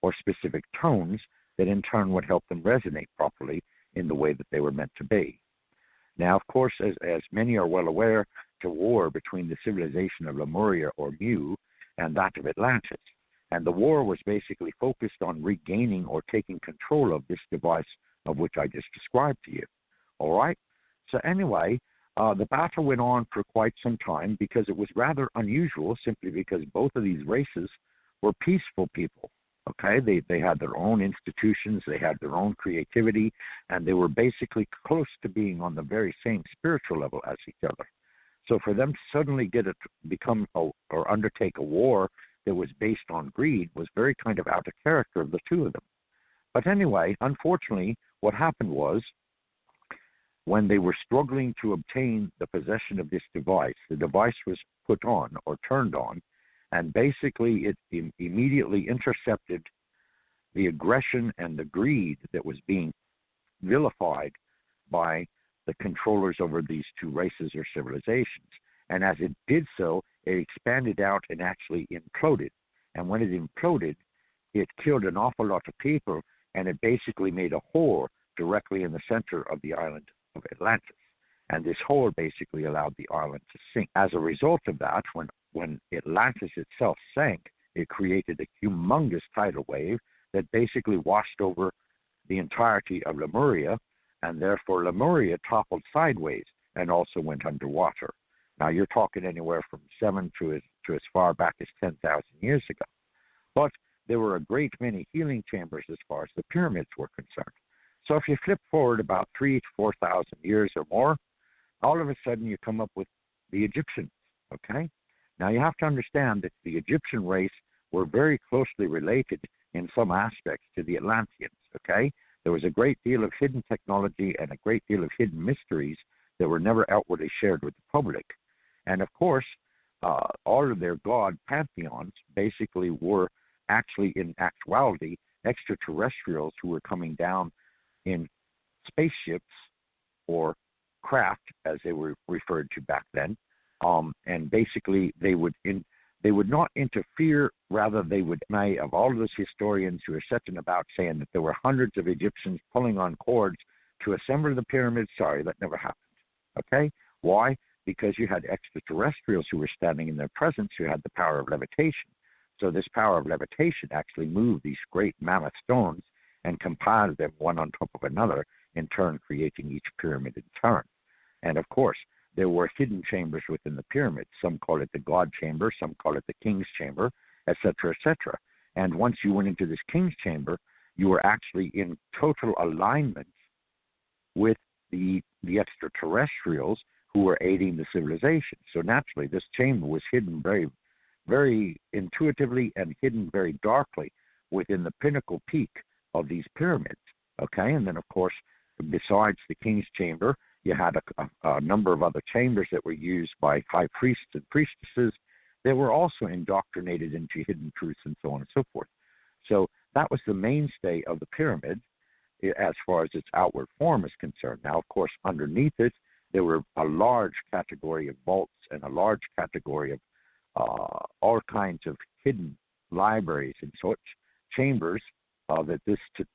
or specific tones that in turn would help them resonate properly in the way that they were meant to be. Now, of course, as many are well aware, the war between the civilization of Lemuria or Mu and that of Atlantis. And the war was basically focused on regaining or taking control of this device of which I just described to you. All right? So anyway, the battle went on for quite some time because it was rather unusual, simply because both of these races were peaceful people. Okay, they had their own institutions, they had their own creativity, and they were basically close to being on the very same spiritual level as each other. So for them to suddenly or undertake a war that was based on greed was very kind of out of character of the two of them. But anyway, unfortunately, what happened was, when they were struggling to obtain the possession of this device, the device was put on or turned on, and basically it immediately intercepted the aggression and the greed that was being vilified by the controllers over these two races or civilizations. And as it did so, it expanded out and actually imploded. And when it imploded, it killed an awful lot of people, and it basically made a hole directly in the center of the island of Atlantis. And this hole basically allowed the island to sink. As a result of that, when Atlantis itself sank, it created a humongous tidal wave that basically washed over the entirety of Lemuria, and therefore Lemuria toppled sideways and also went underwater. Now you're talking anywhere from 7 to as far back as 10,000 years ago. But there were a great many healing chambers as far as the pyramids were concerned. So if you flip forward about 3,000 to 4,000 years or more, all of a sudden you come up with the Egyptians, okay? Now you have to understand that the Egyptian race were very closely related in some aspects to the Atlanteans, okay? There was a great deal of hidden technology and a great deal of hidden mysteries that were never outwardly shared with the public. And of course, all of their god pantheons basically were actually, in actuality, extraterrestrials who were coming down in spaceships or craft, as they were referred to back then, and basically they would not interfere. Rather, they would, of all of those historians who are sitting about saying that there were hundreds of Egyptians pulling on cords to assemble the pyramids, sorry, that never happened. Okay, why? Because you had extraterrestrials who were standing in their presence who had the power of levitation. So this power of levitation actually moved these great mammoth stones and compiled them one on top of another, in turn creating each pyramid in turn. And of course, there were hidden chambers within the pyramid. Some call it the God chamber, some call it the King's chamber, etc., etc. And once you went into this King's chamber, you were actually in total alignment with the extraterrestrials who were aiding the civilization. So naturally, this chamber was hidden very, very intuitively and hidden very darkly within the pinnacle peak of these pyramids. Okay, and then of course, besides the King's chamber, you had a number of other chambers that were used by high priests and priestesses that were also indoctrinated into hidden truths and so on and so forth. So that was the mainstay of the pyramid as far as its outward form is concerned. Now, of course, underneath it, there were a large category of vaults and a large category of all kinds of hidden libraries and such chambers that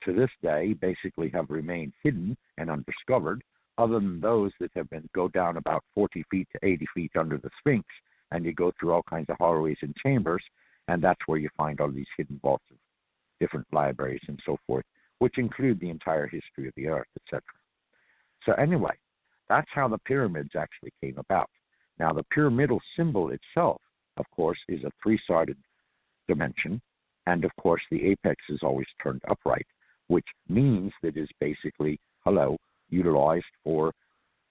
to this day basically have remained hidden and undiscovered, other than those that go down about 40 feet to 80 feet under the Sphinx, and you go through all kinds of hallways and chambers, and that's where you find all these hidden vaults of different libraries and so forth, which include the entire history of the earth, etc. So anyway, that's how the pyramids actually came about. Now, the pyramidal symbol itself, of course, is a three-sided dimension, and of course, the apex is always turned upright, which means that it is basically, utilized for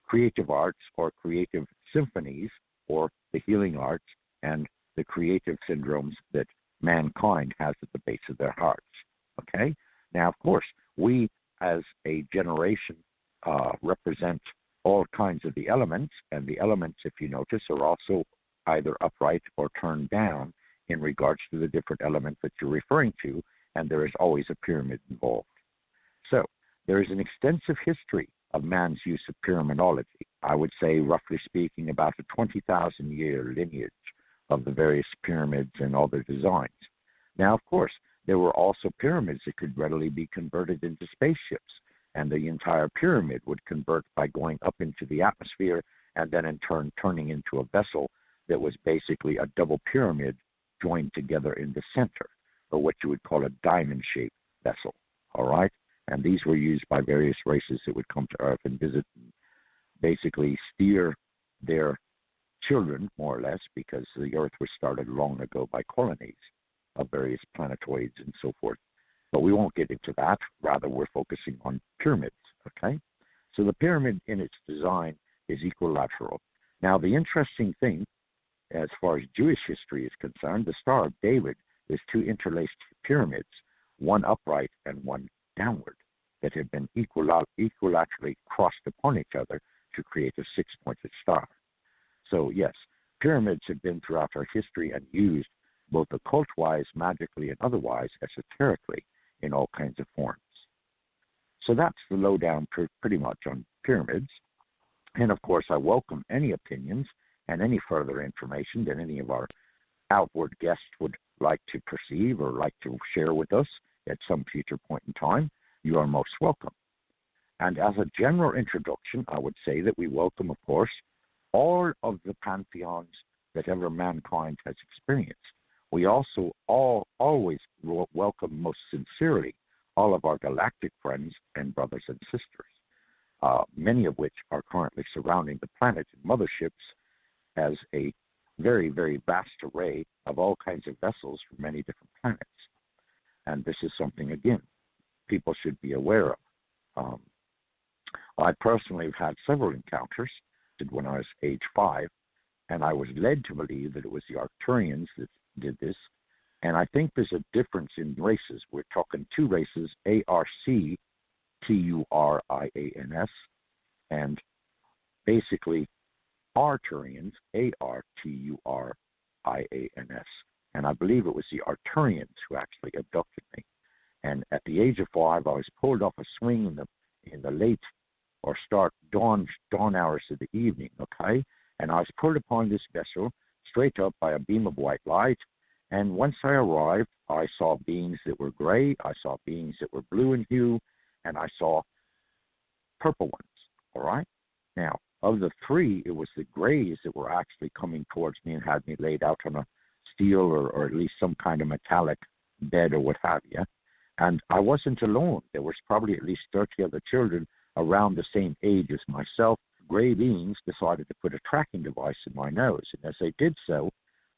creative arts or creative symphonies or the healing arts and the creative syndromes that mankind has at the base of their hearts. Okay? Now, of course, we as a generation represent all kinds of the elements, and the elements, if you notice, are also either upright or turned down in regards to the different elements that you're referring to, and there is always a pyramid involved. So, there is an extensive history of man's use of pyramidology. I would say, roughly speaking, about a 20,000-year lineage of the various pyramids and all their designs. Now, of course, There were also pyramids that could readily be converted into spaceships, and the entire pyramid would convert by going up into the atmosphere and then in turn turning into a vessel that was basically a double pyramid joined together in the center, or what you would call a diamond-shaped vessel, all right? And these were used by various races that would come to Earth and visit and basically steer their children, more or less, because the Earth was started long ago by colonies of various planetoids and so forth. But we won't get into that. Rather, we're focusing on pyramids, okay? So the pyramid in its design is equilateral. Now, the interesting thing, as far as Jewish history is concerned, the Star of David is two interlaced pyramids, one upright and one downward, that have been equilaterally crossed upon each other to create a six-pointed star. So, yes, pyramids have been throughout our history and used both occult-wise, magically, and otherwise, esoterically, in all kinds of forms. So that's the lowdown pretty much on pyramids. And, of course, I welcome any opinions and any further information that any of our outward guests would like to perceive or like to share with us at some future point in time. You are most welcome. And as a general introduction, I would say that we welcome, of course, all of the pantheons that ever mankind has experienced. We also always welcome most sincerely all of our galactic friends and brothers and sisters, many of which are currently surrounding the planet in motherships as a very, very vast array of all kinds of vessels from many different planets. And this is something, again, people should be aware of. I personally have had several encounters when I was age 5, and I was led to believe that it was the Arcturians that did this. And I think there's a difference in races. We're talking two races, Arcturians, and basically Arcturians, Arturians. And I believe it was the Arcturians who actually abducted me. And at the age of 5, I was pulled off a swing in the late or start dawn hours of the evening, okay? And I was pulled upon this vessel straight up by a beam of white light. And once I arrived, I saw beings that were gray, I saw beings that were blue in hue, and I saw purple ones, all right? Now, of the three, it was the grays that were actually coming towards me and had me laid out on a steel or at least some kind of metallic bed or what have you. And I wasn't alone. There was probably at least 30 other children around the same age as myself. Gray beings decided to put a tracking device in my nose. And as they did so,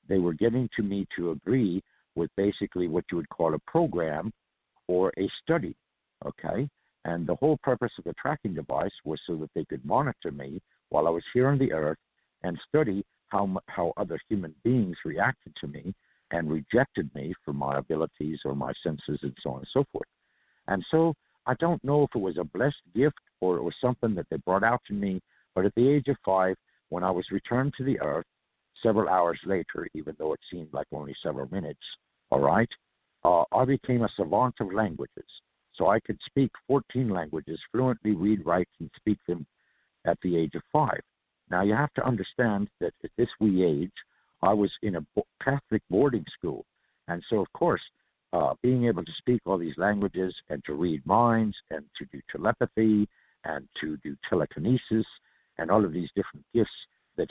they were getting to me to agree with basically what you would call a program or a study, okay? And the whole purpose of the tracking device was so that they could monitor me while I was here on the earth and study how other human beings reacted to me and rejected me for my abilities or my senses and so on and so forth. And so I don't know if it was a blessed gift or it was something that they brought out to me, but at the age of 5, when I was returned to the earth, several hours later, even though it seemed like only several minutes, all right, I became a savant of languages. So I could speak 14 languages, fluently read, write, and speak them at the age of 5. Now, you have to understand that at this wee age, I was in a Catholic boarding school. And so, of course, being able to speak all these languages and to read minds and to do telepathy and to do telekinesis and all of these different gifts that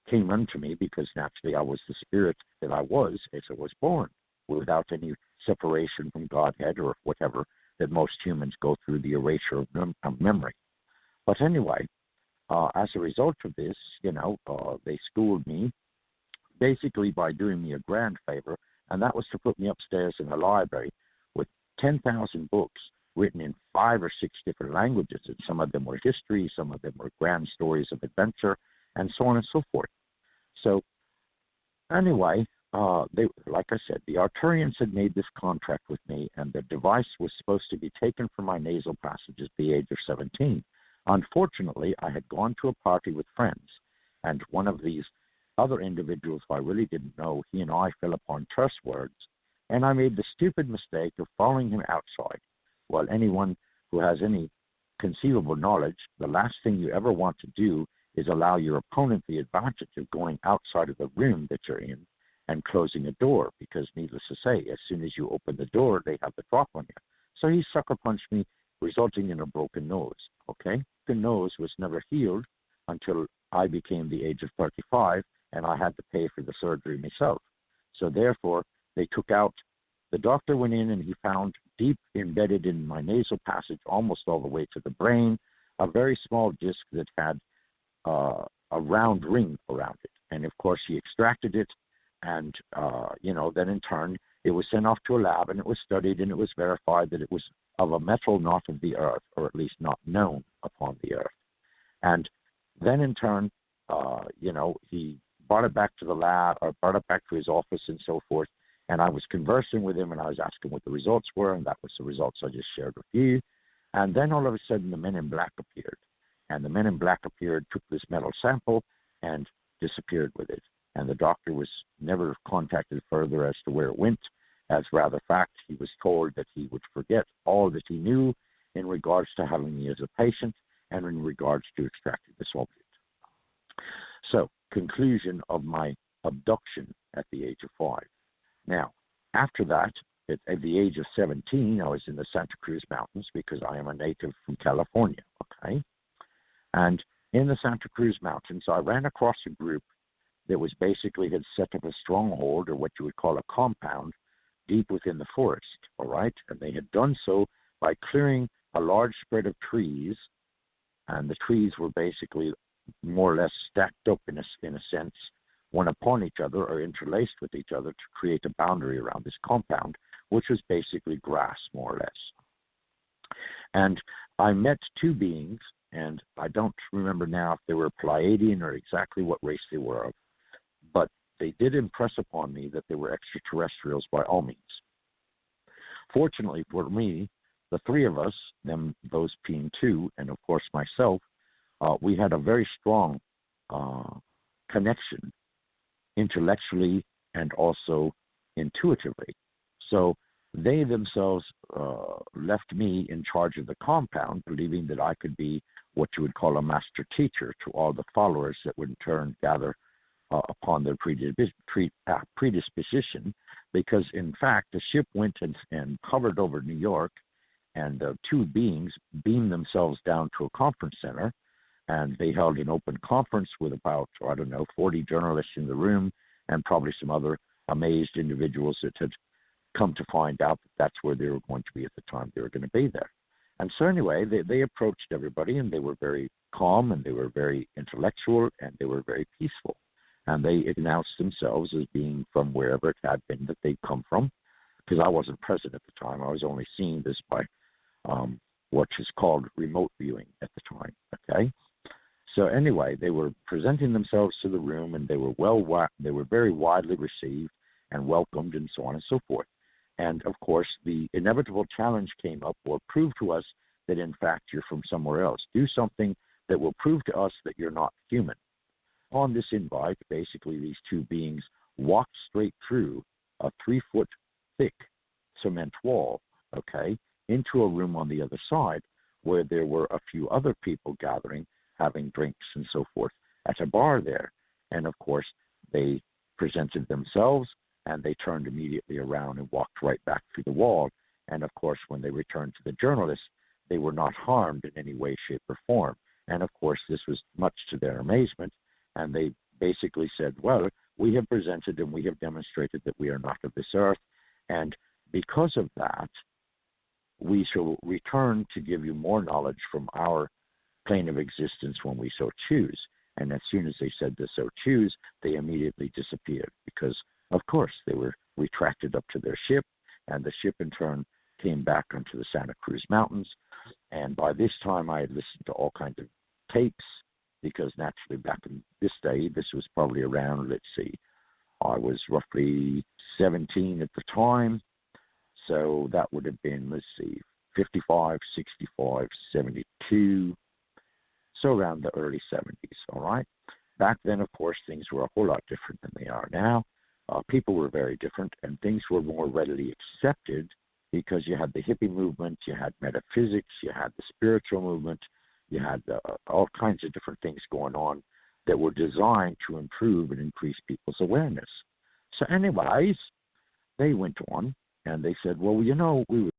came unto me, because naturally I was the spirit that I was as I was born, without any separation from Godhead or whatever that most humans go through, the erasure of memory. But anyway, as a result of this, they schooled me basically by doing me a grand favor, and that was to put me upstairs in a library with 10,000 books written in 5 or 6 different languages, and some of them were history, some of them were grand stories of adventure, and so on and so forth. So anyway, like I said, the Arcturians had made this contract with me, and the device was supposed to be taken from my nasal passages at the age of 17. Unfortunately, I had gone to a party with friends, and one of these other individuals who I really didn't know, he and I fell upon terse words, and I made the stupid mistake of following him outside. Well, anyone who has any conceivable knowledge, the last thing you ever want to do is allow your opponent the advantage of going outside of the room that you're in and closing a door, because needless to say, as soon as you open the door, they have the drop on you. So he sucker punched me, resulting in a broken nose. Okay? The nose was never healed until I became the age of 35, and I had to pay for the surgery myself. So therefore, they took out, the doctor went in and he found deep embedded in my nasal passage, almost all the way to the brain, a very small disc that had a round ring around it. And of course, he extracted it, and, then in turn, it was sent off to a lab, and it was studied, and it was verified that it was of a metal not of the earth, or at least not known upon the earth. And then in turn, he brought it back to the lab, or brought it back to his office and so forth, and I was conversing with him, and I was asking what the results were, and that was the results I just shared with you. And then all of a sudden, the men in black appeared. And the men in black appeared, took this metal sample, and disappeared with it. And the doctor was never contacted further as to where it went. As rather fact, he was told that he would forget all that he knew in regards to having me as a patient and in regards to extracting this object. So, conclusion of my abduction at the age of 5. Now, after that, at the age of 17, I was in the Santa Cruz Mountains, because I am a native from California, okay? And in the Santa Cruz Mountains, I ran across a group that was basically had set up a stronghold, or what you would call a compound, deep within the forest, all right? And they had done so by clearing a large spread of trees, and the trees were basically more or less stacked up in a sense, one upon each other or interlaced with each other to create a boundary around this compound, which was basically grass, more or less. And I met two beings, and I don't remember now if they were Pleiadian or exactly what race they were of, but they did impress upon me that they were extraterrestrials by all means. Fortunately for me, the three of us, those being two, and of course myself, we had a very strong connection intellectually and also intuitively. So they themselves left me in charge of the compound, believing that I could be what you would call a master teacher to all the followers that would in turn gather upon their predisposition, because in fact the ship went and hovered over New York, and the two beings beamed themselves down to a conference center, and they held an open conference with about, 40 journalists in the room, and probably some other amazed individuals that had come to find out that that's where they were going to be at the time they were going to be there. And so anyway, they approached everybody, and they were very calm, and they were very intellectual, and they were very peaceful. And they announced themselves as being from wherever it had been that they'd come from, because I wasn't present at the time. I was only seeing this by what is called remote viewing at the time, okay? So anyway, they were presenting themselves to the room, and they were very widely received and welcomed and so on and so forth. And, of course, the inevitable challenge came up, or prove to us that, in fact, you're from somewhere else. Do something that will prove to us that you're not human. On this invite, basically, these two beings walked straight through a 3-foot thick cement wall, okay, into a room on the other side where there were a few other people gathering, having drinks and so forth at a bar there. And, of course, they presented themselves, and they turned immediately around and walked right back through the wall. And, of course, when they returned to the journalists, they were not harmed in any way, shape, or form. And, of course, this was much to their amazement. And they basically said, well, we have presented and we have demonstrated that we are not of this earth. And because of that, we shall return to give you more knowledge from our plane of existence when we so choose. And as soon as they said to so choose, they immediately disappeared because, of course, they were retracted up to their ship, and the ship in turn came back onto the Santa Cruz Mountains. And by this time, I had listened to all kinds of tapes, because naturally back in this day, this was probably around, I was roughly 17 at the time. So that would have been, 55, 65, 72. So around the early 70s, all right? Back then, of course, things were a whole lot different than they are now. People were very different, and things were more readily accepted because you had the hippie movement, you had metaphysics, you had the spiritual movement, you had all kinds of different things going on that were designed to improve and increase people's awareness. So anyways, they went on and they said, well, we were